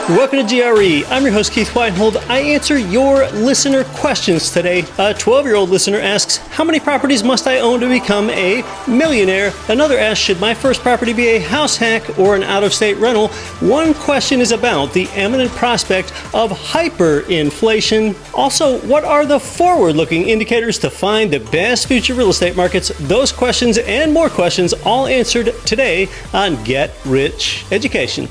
Welcome to GRE. I'm your host, Keith Weinhold. I answer your listener questions today. A 12-year-old listener asks, how many properties must I own to become a millionaire? Another asks, should my first property be a house hack or an out-of-state rental? One question is about the imminent prospect of hyperinflation. Also, what are the forward-looking indicators to find the best future real estate markets? Those questions and more questions all answered today on Get Rich Education.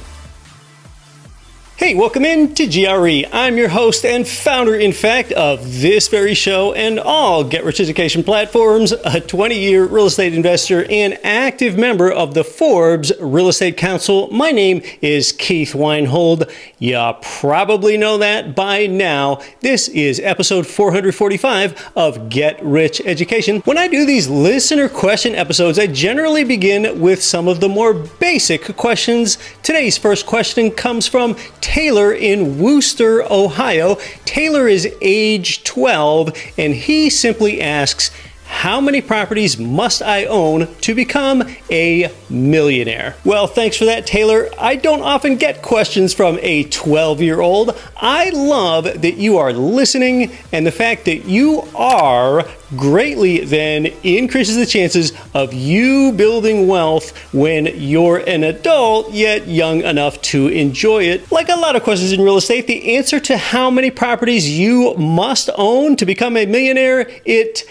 Hey, welcome in to GRE. I'm your host and founder, in fact, of this very show and all Get Rich Education platforms, a 20-year real estate investor and active member of the Forbes Real Estate Council. My name is Keith Weinhold. You probably know that by now. This is episode 445 of Get Rich Education. When I do these listener question episodes, I generally begin with some of the more basic questions. Today's first question comes from Taylor in Wooster, Ohio. Taylor is age 12, and he simply asks, how many properties must I own to become a millionaire? Well, thanks for that, Taylor. I don't often get questions from a 12-year-old. I love that you are listening, and the fact that you are greatly then increases the chances of you building wealth when you're an adult, yet young enough to enjoy it. Like a lot of questions in real estate, the answer to how many properties you must own to become a millionaire, it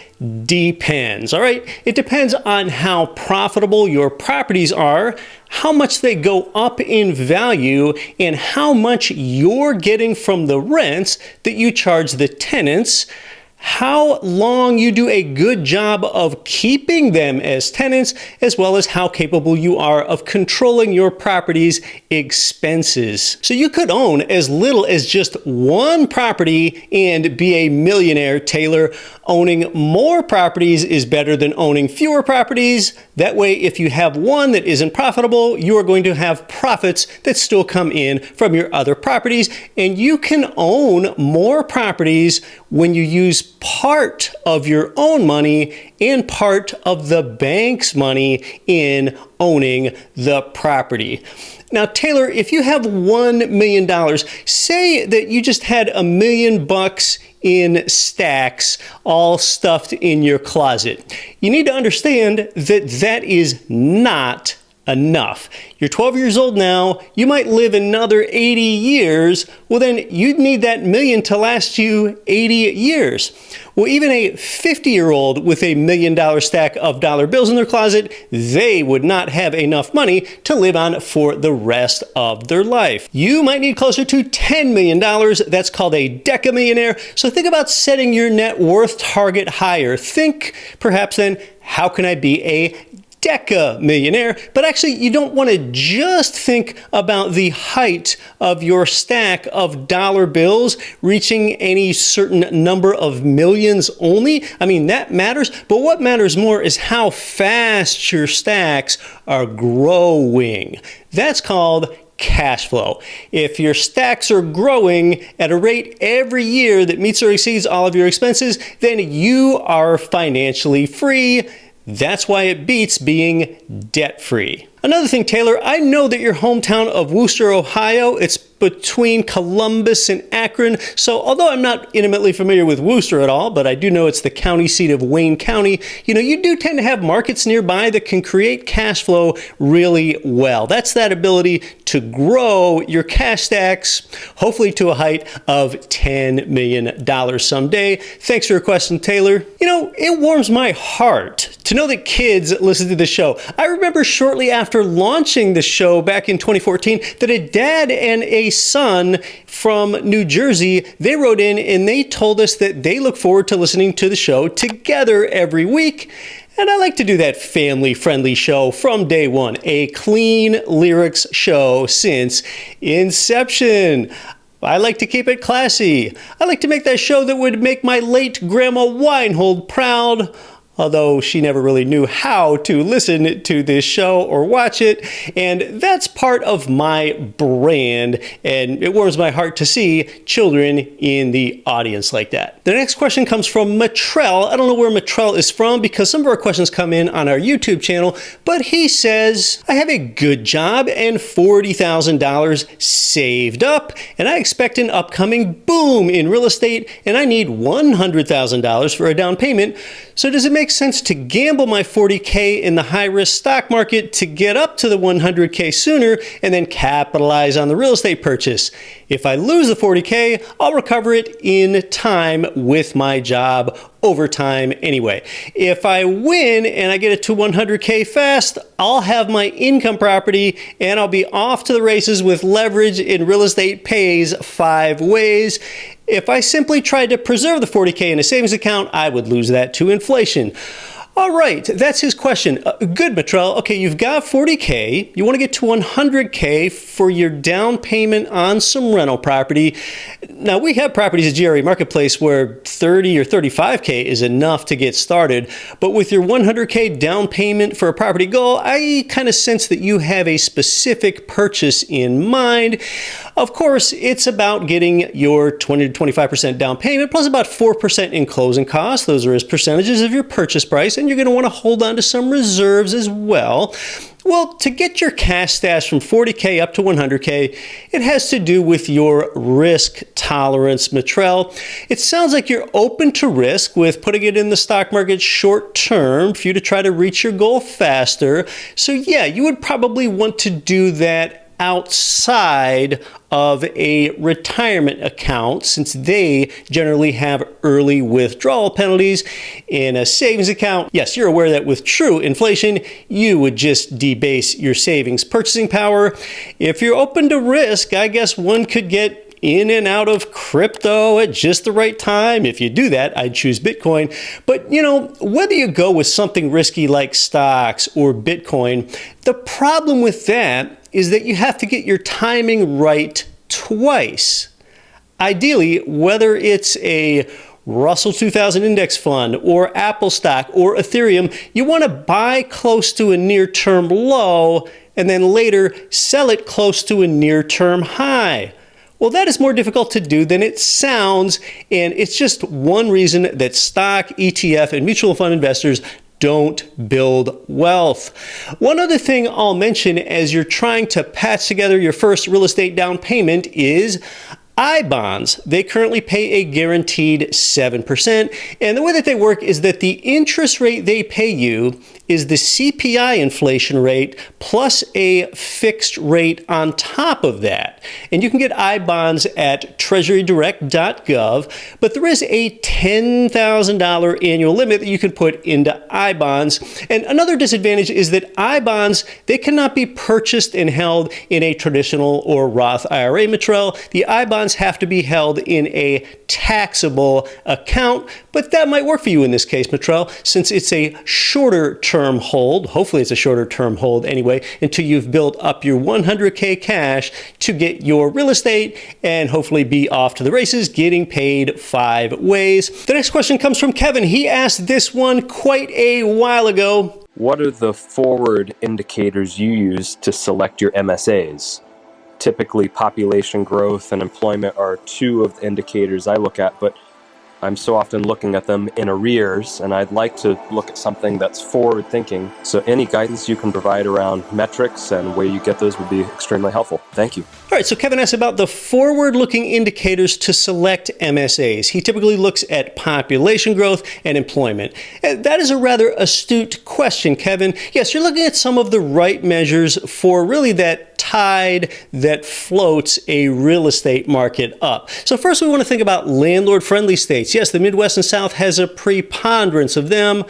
depends, all right? It depends on how profitable your properties are, how much they go up in value, and how much you're getting from the rents that you charge the tenants, how long you do a good job of keeping them as tenants, as well as how capable you are of controlling your property's expenses. So you could own as little as just one property and be a millionaire, Taylor. Owning more properties is better than owning fewer properties. That way, if you have one that isn't profitable, you are going to have profits that still come in from your other properties. And you can own more properties when you use part of your own money and part of the bank's money in owning the property. Now, Taylor, if you have $1 million, say that you just had $1 million in stacks all stuffed in your closet. You need to understand that that is not enough. You're 12 years old now, you might live another 80 years, well then you'd need that million to last you 80 years. Well, even a 50-year-old with $1 million stack of dollar bills in their closet, they would not have enough money to live on for the rest of their life. You might need closer to $10 million. That's called a decamillionaire. So think about setting your net worth target higher. Think perhaps then, how can I be a decamillionaire? But actually, you don't want to just think about the height of your stack of dollar bills reaching any certain number of millions only. I mean, that matters, but what matters more is how fast your stacks are growing. That's called cash flow. If your stacks are growing at a rate every year that meets or exceeds all of your expenses, then you are financially free. That's why it beats being debt-free. Another thing, Taylor, I know that your hometown of Wooster, Ohio, it's between Columbus and Akron. So although I'm not intimately familiar with Wooster at all, but I do know it's the county seat of Wayne County, you do tend to have markets nearby that can create cash flow really well. That's that ability to grow your cash stacks, hopefully to a height of $10 million someday. Thanks for your question, Taylor. It warms my heart to know that kids listen to the show. I remember shortly after launching the show back in 2014 that a dad and a son from New Jersey, they wrote in and they told us that they look forward to listening to the show together every week. And I like to do that family-friendly show from day one, a clean lyrics show since inception. I like to keep it classy. I like to make that show that would make my late grandma Weinhold proud. although she never really knew how to listen to this show or watch it. And that's part of my brand, and it warms my heart to see children in the audience like that. The next question comes from Matrell. I don't know where Matrell is from because some of our questions come in on our YouTube channel, but he says, I have a good job and $40,000 saved up, and I expect an upcoming boom in real estate, and I need $100,000 for a down payment. So does it make sense to gamble my $40K in the high-risk stock market to get up to the $100K sooner and then capitalize on the real estate purchase? If I lose the $40K, I'll recover it in time with my job over time anyway. If I win and I get it to $100K fast, I'll have my income property and I'll be off to the races with leverage in real estate pays 5 ways. If I simply tried to preserve the $40K in a savings account, I would lose that to inflation. All right, that's his question. Good, Matrell. Okay, you've got $40K. You want to get to $100K for your down payment on some rental property. Now, we have properties at GRE Marketplace where $30 or $35K is enough to get started. But with your $100K down payment for a property goal, I kind of sense that you have a specific purchase in mind. Of course, it's about getting your 20 to 25% down payment plus about 4% in closing costs. Those are as percentages of your purchase price. And you're going to want to hold on to some reserves as well. Well, to get your cash stash from $40K up to $100K, it has to do with your risk tolerance, Matrell. It sounds like you're open to risk with putting it in the stock market short term for you to try to reach your goal faster. So yeah, you would probably want to do that outside of a retirement account, since they generally have early withdrawal penalties. In a savings account, yes, you're aware that with true inflation, you would just debase your savings purchasing power. If you're open to risk, I guess one could get in and out of crypto at just the right time. If you do that, I'd choose Bitcoin. But whether you go with something risky like stocks or Bitcoin, the problem with that is that you have to get your timing right twice. Ideally, whether it's a Russell 2000 index fund or Apple stock or Ethereum, you want to buy close to a near-term low and then later sell it close to a near-term high. Well, that is more difficult to do than it sounds, and it's just one reason that stock, ETF, and mutual fund investors don't build wealth. One other thing I'll mention as you're trying to patch together your first real estate down payment is I-bonds. They currently pay a guaranteed 7%, and the way that they work is that the interest rate they pay you is the CPI inflation rate plus a fixed rate on top of that. And you can get I-bonds at treasurydirect.gov, but there is a $10,000 annual limit that you can put into I-bonds. And another disadvantage is that I-bonds, they cannot be purchased and held in a traditional or Roth IRA, Matrell. The I-bonds have to be held in a taxable account, but that might work for you in this case, Matrell, since it's a shorter term hold. Hopefully it's a shorter term hold anyway, until you've built up your $100K cash to get your real estate and hopefully be off to the races getting paid 5 ways. The next question comes from Kevin. He asked this one quite a while ago. What are the forward indicators you use to select your MSAs? Typically, population growth and employment are 2 of the indicators I look at, but I'm so often looking at them in arrears, and I'd like to look at something that's forward-thinking. So any guidance you can provide around metrics and where you get those would be extremely helpful. Thank you. All right, so Kevin asked about the forward-looking indicators to select MSAs. He typically looks at population growth and employment. And that is a rather astute question, Kevin. Yes, you're looking at some of the right measures for really that tide that floats a real estate market up. So first we want to think about landlord-friendly states. Yes, the Midwest and South has a preponderance of them,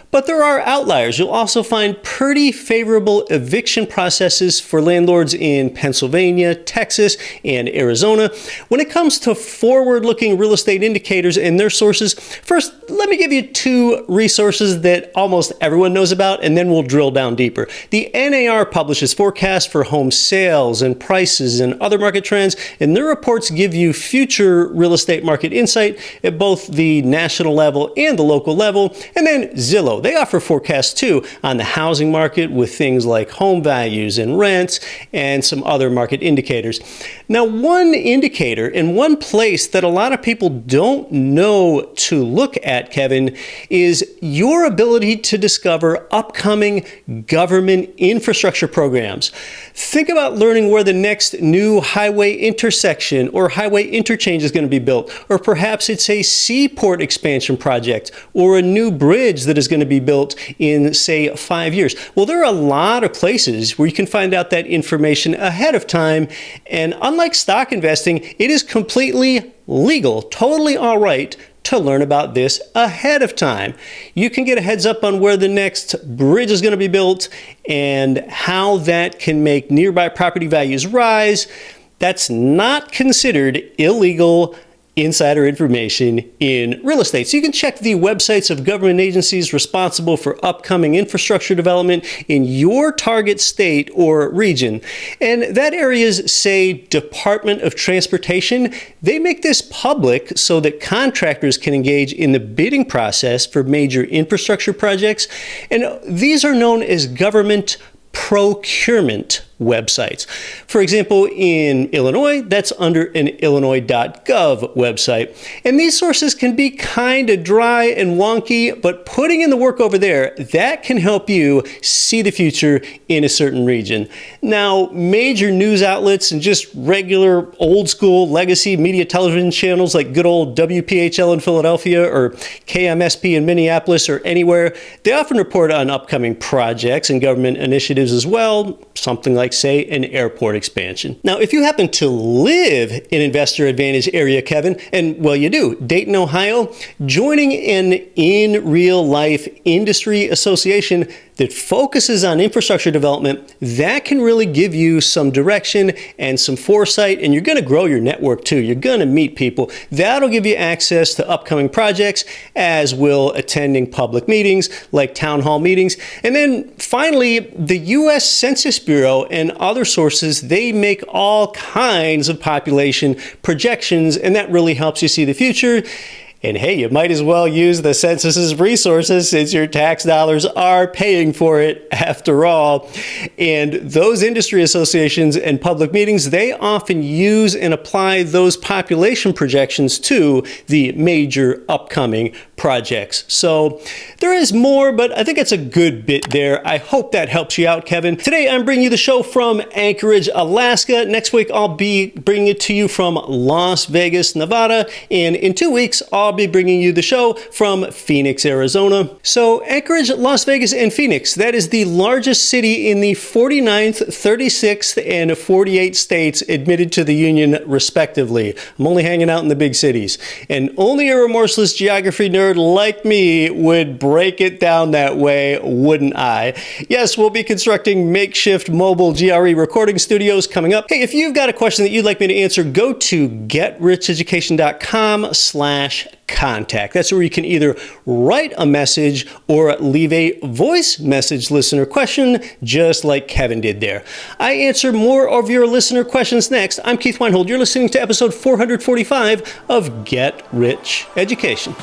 But there are outliers. You'll also find pretty favorable eviction processes for landlords in Pennsylvania, Texas, and Arizona. When it comes to forward-looking real estate indicators and their sources, first, let me give you two resources that almost everyone knows about, and then we'll drill down deeper. The NAR publishes forecasts for home sales and prices and other market trends, and their reports give you future real estate market insight at both the national level and the local level. And then Zillow, they offer forecasts too on the housing market with things like home values and rents and some other market indicators. Now, one indicator and one place that a lot of people don't know to look at, Kevin, is your ability to discover upcoming government infrastructure programs. Think about learning where the next new highway intersection or highway interchange is going to be built, or perhaps it's a seaport expansion project or a new bridge that is going to be built in, say, 5 years. Well, there are a lot of places where you can find out that information ahead of time, and unlike stock investing, it is completely legal, totally all right to learn about this ahead of time. You can get a heads up on where the next bridge is going to be built and how that can make nearby property values rise. That's not considered illegal insider information in real estate. So you can check the websites of government agencies responsible for upcoming infrastructure development in your target state or region. And that area's, say, Department of Transportation, they make this public so that contractors can engage in the bidding process for major infrastructure projects. And these are known as government procurement websites. For example, in Illinois, that's under an illinois.gov website. And these sources can be kind of dry and wonky, but putting in the work over there, that can help you see the future in a certain region. Now, major news outlets and just regular old school legacy media television channels like good old WPHL in Philadelphia or KMSP in Minneapolis or anywhere, they often report on upcoming projects and government initiatives as well, something like, say, an airport expansion. Now, if you happen to live in Investor Advantage area, Kevin, and well, you do, Dayton, Ohio, joining an in real life industry association that focuses on infrastructure development, that can really give you some direction and some foresight, and you're going to grow your network too. You're going to meet people. That'll give you access to upcoming projects, as will attending public meetings like town hall meetings. And then finally, the U.S. Census Bureau and other sources, they make all kinds of population projections, and that really helps you see the future. And hey, you might as well use the census's resources since your tax dollars are paying for it after all. And those industry associations and public meetings, they often use and apply those population projections to the major upcoming projects. So there is more, but I think it's a good bit there. I hope that helps you out, Kevin. Today, I'm bringing you the show from Anchorage, Alaska. Next week, I'll be bringing it to you from Las Vegas, Nevada. And in 2 weeks, I'll be bringing you the show from Phoenix, Arizona. So Anchorage, Las Vegas, and Phoenix, that is the largest city in the 49th, 36th, and 48th states admitted to the union, respectively. I'm only hanging out in the big cities. And only a remorseless geography nerd like me would break it down that way, wouldn't I? Yes, we'll be constructing makeshift mobile GRE recording studios coming up. Hey, if you've got a question that you'd like me to answer, go to getricheducation.com/contact. That's where you can either write a message or leave a voice message listener question, just like Kevin did there. I answer more of your listener questions next. I'm Keith Weinhold. You're listening to episode 445 of Get Rich Education.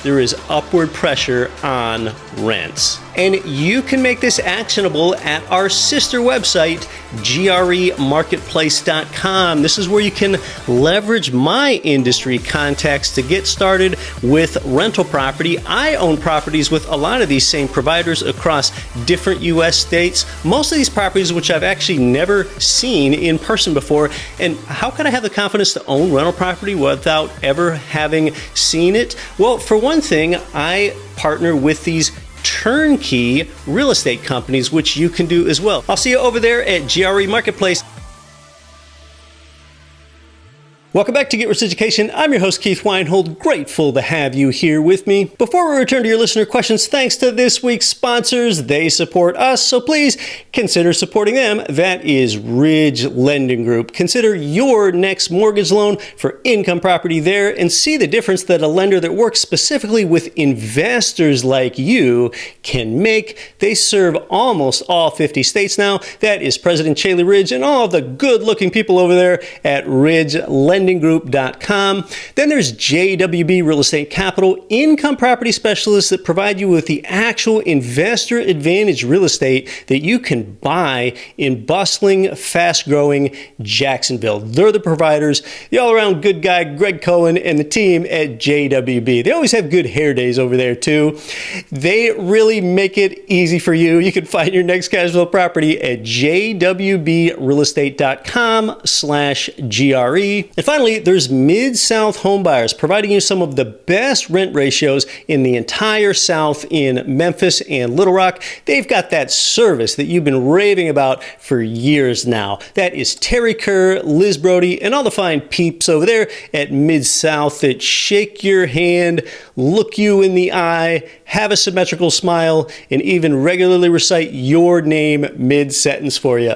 There is upward pressure on rents. And you can make this actionable at our sister website, gremarketplace.com. This is where you can leverage my industry contacts to get started with rental property. I own properties with a lot of these same providers across different U.S. states. Most of these properties, which I've actually never seen in person before. And how can I have the confidence to own rental property without ever having seen it? Well, for one thing, I partner with these turnkey real estate companies, which you can do as well. I'll see you over there at GRE Marketplace. Welcome back to Get Rich Education. I'm your host, Keith Weinhold. Grateful to have you here with me. Before we return to your listener questions, thanks to this week's sponsors. They support us, so please consider supporting them. That is Ridge Lending Group. Consider your next mortgage loan for income property there and see the difference that a lender that works specifically with investors like you can make. They serve almost all 50 states now. That is President Chaley Ridge and all of the good-looking people over there at Ridge Lending Group.com. Then there's JWB Real Estate Capital, income property specialists that provide you with the actual investor advantage real estate that you can buy in bustling, fast-growing Jacksonville. They're the providers. The all-around good guy, Greg Cohen, and the team at JWB. They always have good hair days over there, too. They really make it easy for you. You can find your next cash flow property at jwbrealestate.com/GRE. And finally, there's Mid-South Homebuyers, providing you some of the best rent ratios in the entire South in Memphis and Little Rock. They've got that service that you've been raving about for years now. That is Terry Kerr, Liz Brody, and all the fine peeps over there at Mid-South that shake your hand, look you in the eye, have a symmetrical smile, and even regularly recite your name mid-sentence for you.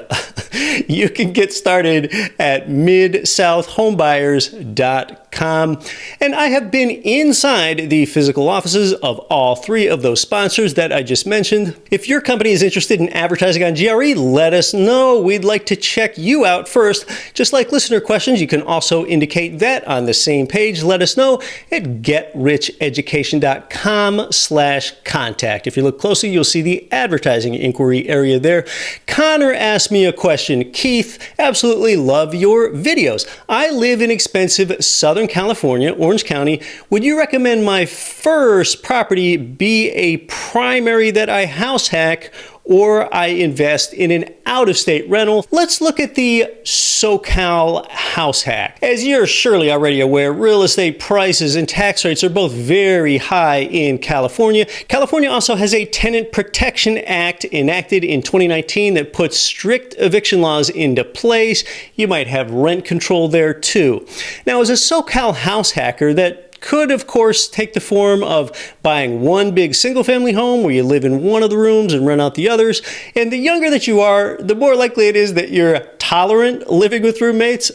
You can get started at midsouthhomebuyers.com. And I have been inside the physical offices of all three of those sponsors that I just mentioned. If your company is interested in advertising on GRE, let us know. We'd like to check you out first. Just like listener questions, you can also indicate that on the same page. Let us know at getricheducation.com/contact. If you look closely, you'll see the advertising inquiry area there. Connor asked me a question. Keith, absolutely love your videos. I live in expensive Southern California, Orange County. Would you recommend my first property be a primary that I house hack, or I invest in an out-of-state rental? Let's look at the SoCal house hack. As you're surely already aware, real estate prices and tax rates are both very high in California. California also has a Tenant Protection Act enacted in 2019 that puts strict eviction laws into place. You might have rent control there too. Now, as a SoCal house hacker, that could, of course, take the form of buying one big single-family home where you live in one of the rooms and rent out the others. And the younger that you are, the more likely it is that you're tolerant living with roommates.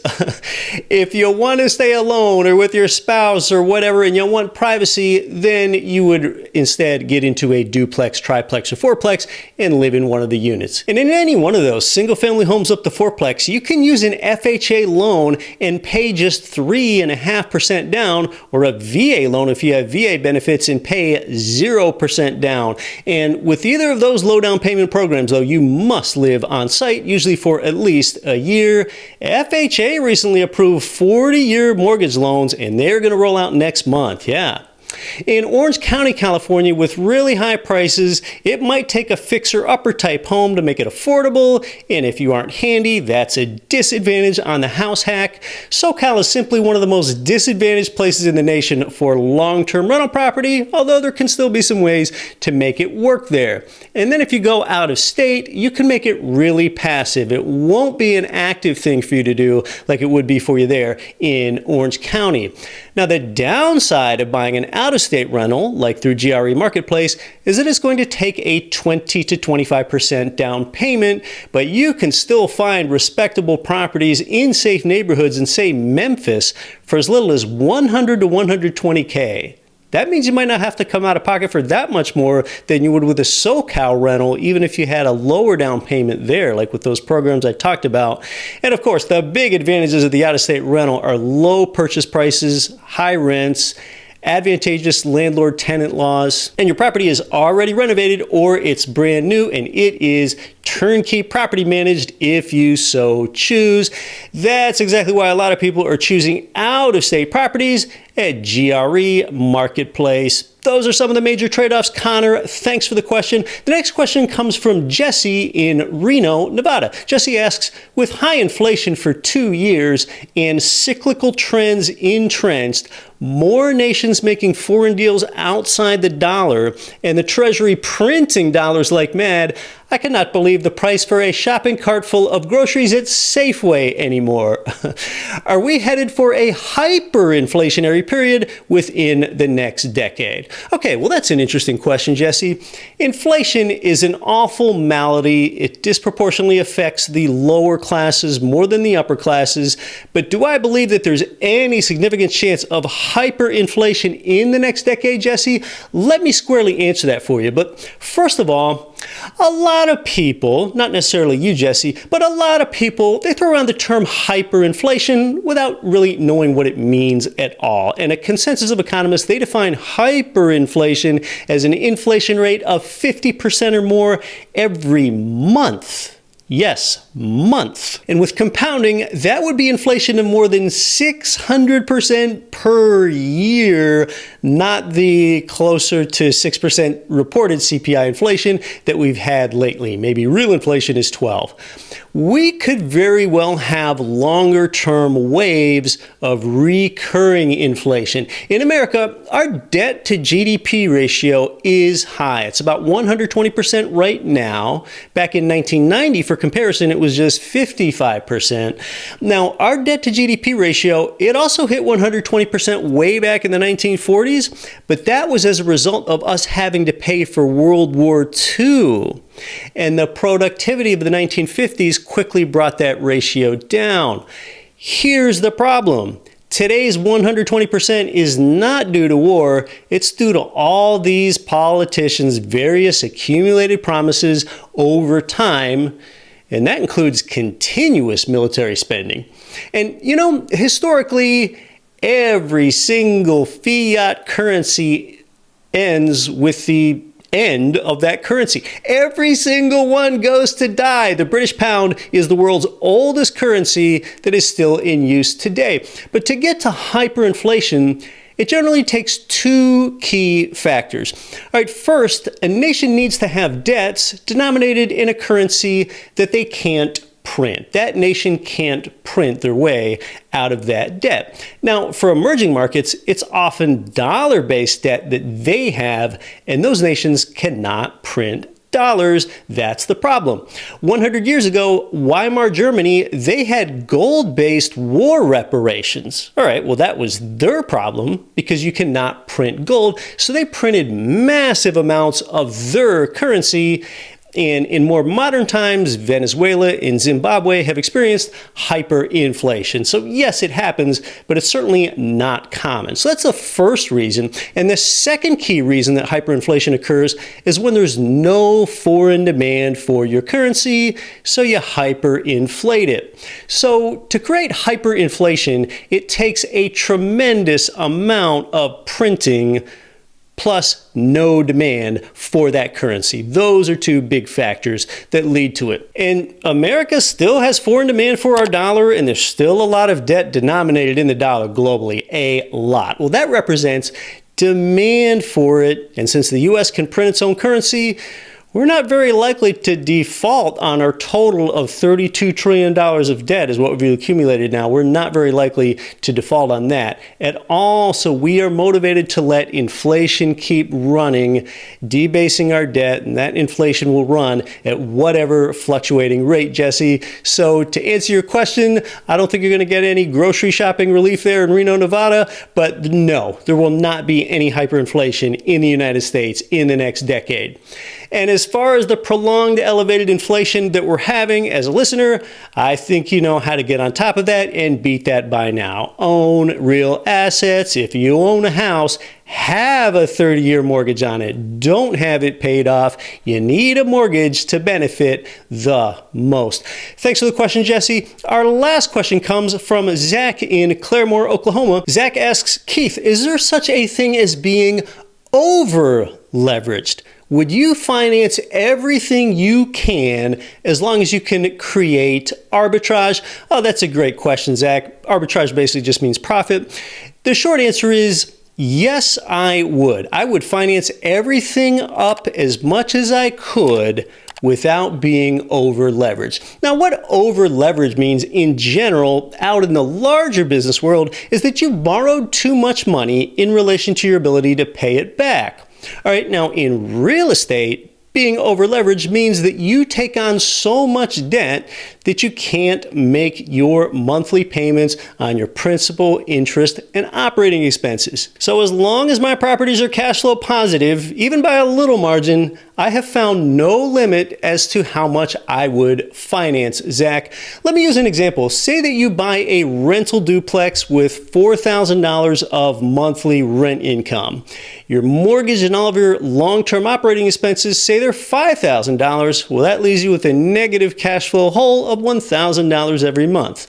If you want to stay alone or with your spouse or whatever and you want privacy, then you would instead get into a duplex, triplex, or fourplex and live in one of the units. And in any one of those single-family homes up to fourplex, you can use an FHA loan and pay just 3.5% down, or a VA loan if you have VA benefits and pay 0% down. And with either of those low down payment programs, though, you must live on site, usually for at least a year. FHA recently approved 40-year mortgage loans, and they're going to roll out next month. Yeah. In Orange County, California, with really high prices, it might take a fixer-upper type home to make it affordable, and if you aren't handy, that's a disadvantage on the house hack. SoCal is simply one of the most disadvantaged places in the nation for long-term rental property, although there can still be some ways to make it work there. And then if you go out of state, you can make it really passive. It won't be an active thing for you to do like it would be for you there in Orange County. Now, the downside of buying an out-of-state rental, like through GRE Marketplace, is that it's going to take a 20 to 25% down payment, but you can still find respectable properties in safe neighborhoods in, say, Memphis for as little as $100 to $120K. That means you might not have to come out of pocket for that much more than you would with a SoCal rental, even if you had a lower down payment there, like with those programs I talked about. And of course, the big advantages of the out-of-state rental are low purchase prices, high rents, advantageous landlord-tenant laws, and your property is already renovated or it's brand new and it is turnkey property managed if you so choose. That's exactly why a lot of people are choosing out-of-state properties, at GRE, Marketplace. Those are some of the major trade-offs. Connor, thanks for the question. The next question comes from Jesse in Reno, Nevada. Jesse asks, with high inflation for 2 years and cyclical trends entrenched, more nations making foreign deals outside the dollar, and the Treasury printing dollars like mad, I cannot believe the price for a shopping cart full of groceries at Safeway anymore. Are we headed for a hyperinflationary period within the next decade? Okay, well, that's an interesting question, Jesse. Inflation is an awful malady. It disproportionately affects the lower classes more than the upper classes. But do I believe that there's any significant chance of hyperinflation in the next decade, Jesse? Let me squarely answer that for you. But first of all, a lot of people, not necessarily you, Jesse, but a lot of people, they throw around the term hyperinflation without really knowing what it means at all. And a consensus of economists, they define hyperinflation as an inflation rate of 50% or more every month. Yes, month. And with compounding, that would be inflation of more than 600% per year, not the closer to 6% reported CPI inflation that we've had lately. Maybe real inflation is 12. We could very well have longer term waves of recurring inflation. In America, our debt to GDP ratio is high. It's about 120% right now. Back in 1990, for comparison, it was just 55%. Now, our debt to GDP ratio, it also hit 120% way back in the 1940s, but that was as a result of us having to pay for World War II. And the productivity of the 1950s quickly brought that ratio down. Here's the problem. Today's 120% is not due to war. It's due to all these politicians' various accumulated promises over time, and that includes continuous military spending. And, historically, every single fiat currency ends with the end of that currency. Every single one goes to die. The British pound is the world's oldest currency that is still in use today. But to get to hyperinflation, it generally takes two key factors. All right, first, a nation needs to have debts denominated in a currency that they can't print. That nation can't print their way out of that debt. Now, for emerging markets, it's often dollar-based debt that they have, and those nations cannot print dollars. That's the problem. 100 years ago, Weimar Germany, they had gold-based war reparations. All right, well, that was their problem because you cannot print gold. So they printed massive amounts of their currency. And in more modern times, Venezuela and Zimbabwe have experienced hyperinflation. So yes, it happens, but it's certainly not common. So that's the first reason. And the second key reason that hyperinflation occurs is when there's no foreign demand for your currency, so you hyperinflate it. So to create hyperinflation, it takes a tremendous amount of printing plus no demand for that currency. Those are two big factors that lead to it. And America still has foreign demand for our dollar, and there's still a lot of debt denominated in the dollar globally, a lot. Well, that represents demand for it, and since the U.S. can print its own currency, we're not very likely to default on our total of $32 trillion of debt is what we've accumulated now. We're not very likely to default on that at all. So we are motivated to let inflation keep running, debasing our debt, and that inflation will run at whatever fluctuating rate, Jesse. So to answer your question, I don't think you're going to get any grocery shopping relief there in Reno, Nevada, but no, there will not be any hyperinflation in the United States in the next decade. And as far as the prolonged elevated inflation that we're having as a listener, I think you know how to get on top of that and beat that by now. Own real assets. If you own a house, have a 30-year mortgage on it. Don't have it paid off. You need a mortgage to benefit the most. Thanks for the question, Jesse. Our last question comes from Zach in Claremore, Oklahoma. Zach asks, Keith, is there such a thing as being over-leveraged? Would you finance everything you can as long as you can create arbitrage? Oh, that's a great question, Zach. Arbitrage basically just means profit. The short answer is yes, I would. I would finance everything up as much as I could without being over leveraged. Now, what over leverage means in general out in the larger business world is that you borrowed too much money in relation to your ability to pay it back. All right, now in real estate, being over leveraged means that you take on so much debt that you can't make your monthly payments on your principal, interest, and operating expenses. So as long as my properties are cash flow positive, even by a little margin, I have found no limit as to how much I would finance. Zach, let me use an example. Say that you buy a rental duplex with $4,000 of monthly rent income. Your mortgage and all of your long-term operating expenses, say they're $5,000. Well, that leaves you with a negative cash flow hole of $1,000 every month.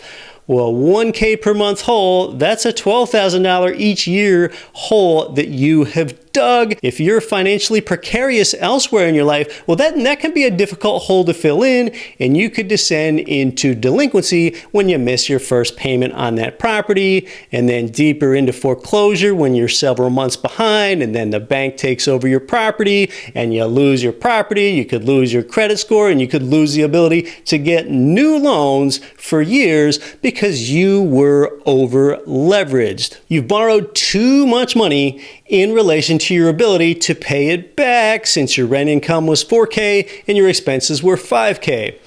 Well, $1,000 per month hole, that's a $12,000 each year hole that you have dug. If you're financially precarious elsewhere in your life, well, that can be a difficult hole to fill in, and you could descend into delinquency when you miss your first payment on that property, and then deeper into foreclosure when you're several months behind, and then the bank takes over your property, and you lose your property, you could lose your credit score, and you could lose the ability to get new loans for years because you were over leveraged. You've borrowed too much money in relation to your ability to pay it back since your rent income was $4,000 and your expenses were $5,000.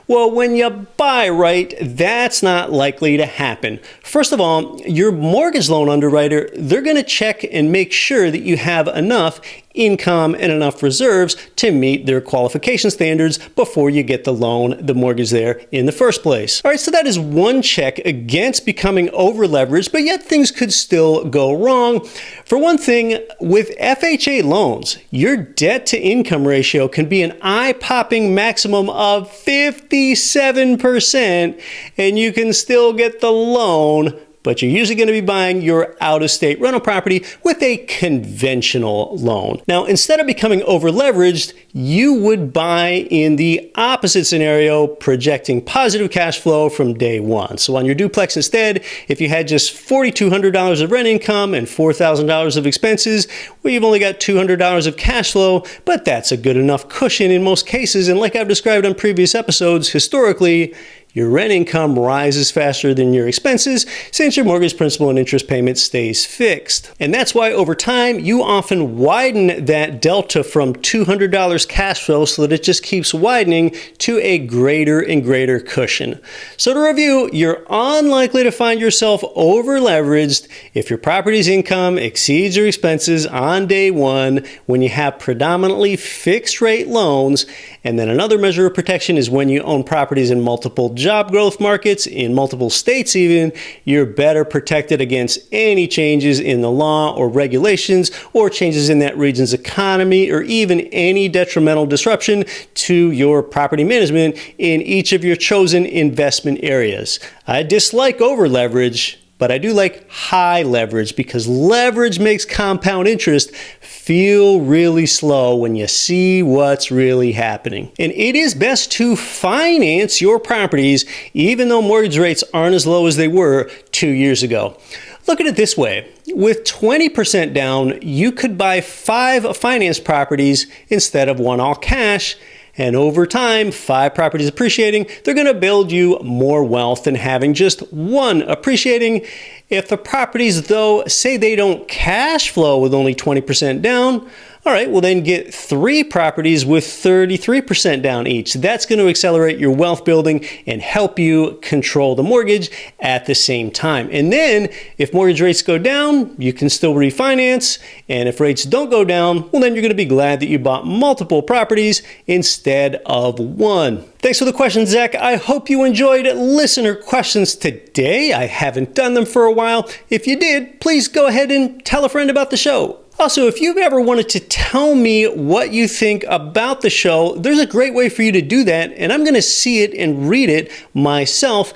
Well, when you buy right, that's not likely to happen. First of all, your mortgage loan underwriter, they're going to check and make sure that you have enough income and enough reserves to meet their qualification standards before you get the loan, the mortgage there in the first place. All right, so that is one check against becoming over leveraged, but yet things could still go wrong. For one thing, with FHA loans, your debt to income ratio can be an eye-popping maximum of 57%, and you can still get the loan, but you're usually going to be buying your out-of-state rental property with a conventional loan. Now, instead of becoming over-leveraged, you would buy in the opposite scenario, projecting positive cash flow from day one. So on your duplex instead, if you had just $4,200 of rent income and $4,000 of expenses, well, you've only got $200 of cash flow, but that's a good enough cushion in most cases. And like I've described on previous episodes, historically, your rent income rises faster than your expenses since your mortgage principal and interest payment stays fixed. And that's why over time, you often widen that delta from $200 cash flow so that it just keeps widening to a greater and greater cushion. So to review, you're unlikely to find yourself over leveraged if your property's income exceeds your expenses on day one when you have predominantly fixed rate loans. And then another measure of protection is when you own properties in multiple job growth markets, in multiple states even, you're better protected against any changes in the law or regulations or changes in that region's economy or even any detrimental disruption to your property management in each of your chosen investment areas. I dislike over leverage, but I do like high leverage because leverage makes compound interest feel really slow when you see what's really happening. And it is best to finance your properties even though mortgage rates aren't as low as they were 2 years ago. Look at it this way. With 20% down, you could buy 5 finance properties instead of 1 all cash. And over time, 5 properties appreciating, they're going to build you more wealth than having just 1 appreciating. If the properties, though, say they don't cash flow with only 20% down, all right, well then get 3 properties with 33% down each. That's going to accelerate your wealth building and help you control the mortgage at the same time. And then if mortgage rates go down, you can still refinance. And if rates don't go down, well then you're going to be glad that you bought multiple properties instead of 1. Thanks for the question, Zach. I hope you enjoyed listener questions today. I haven't done them for a while. If you did, please go ahead and tell a friend about the show. Also, if you've ever wanted to tell me what you think about the show, there's a great way for you to do that, and I'm going to see it and read it myself.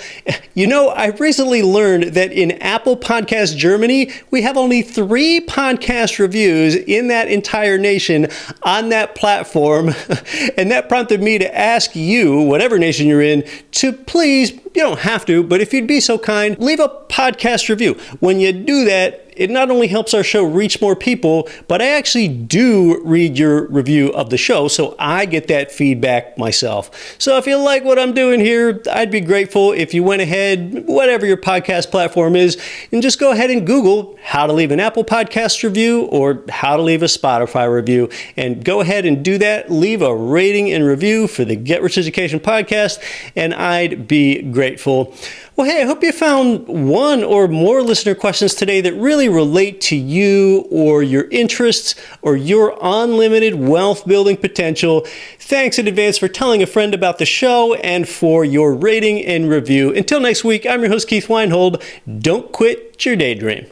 You know, I recently learned that in Apple Podcast Germany, we have only 3 podcast reviews in that entire nation on that platform, and that prompted me to ask you, whatever nation you're in, to please, you don't have to, but if you'd be so kind, leave a podcast review. When you do that, it not only helps our show reach more people, but I actually do read your review of the show, so I get that feedback myself. So if you like what I'm doing here, I'd be grateful if you went ahead, whatever your podcast platform is, and just go ahead and Google how to leave an Apple Podcast review or how to leave a Spotify review, and go ahead and do that. Leave a rating and review for the Get Rich Education podcast, and I'd be grateful. Well, hey, I hope you found one or more listener questions today that really relate to you or your interests or your unlimited wealth building potential. Thanks in advance for telling a friend about the show and for your rating and review. Until next week, I'm your host, Keith Weinhold. Don't quit your daydream.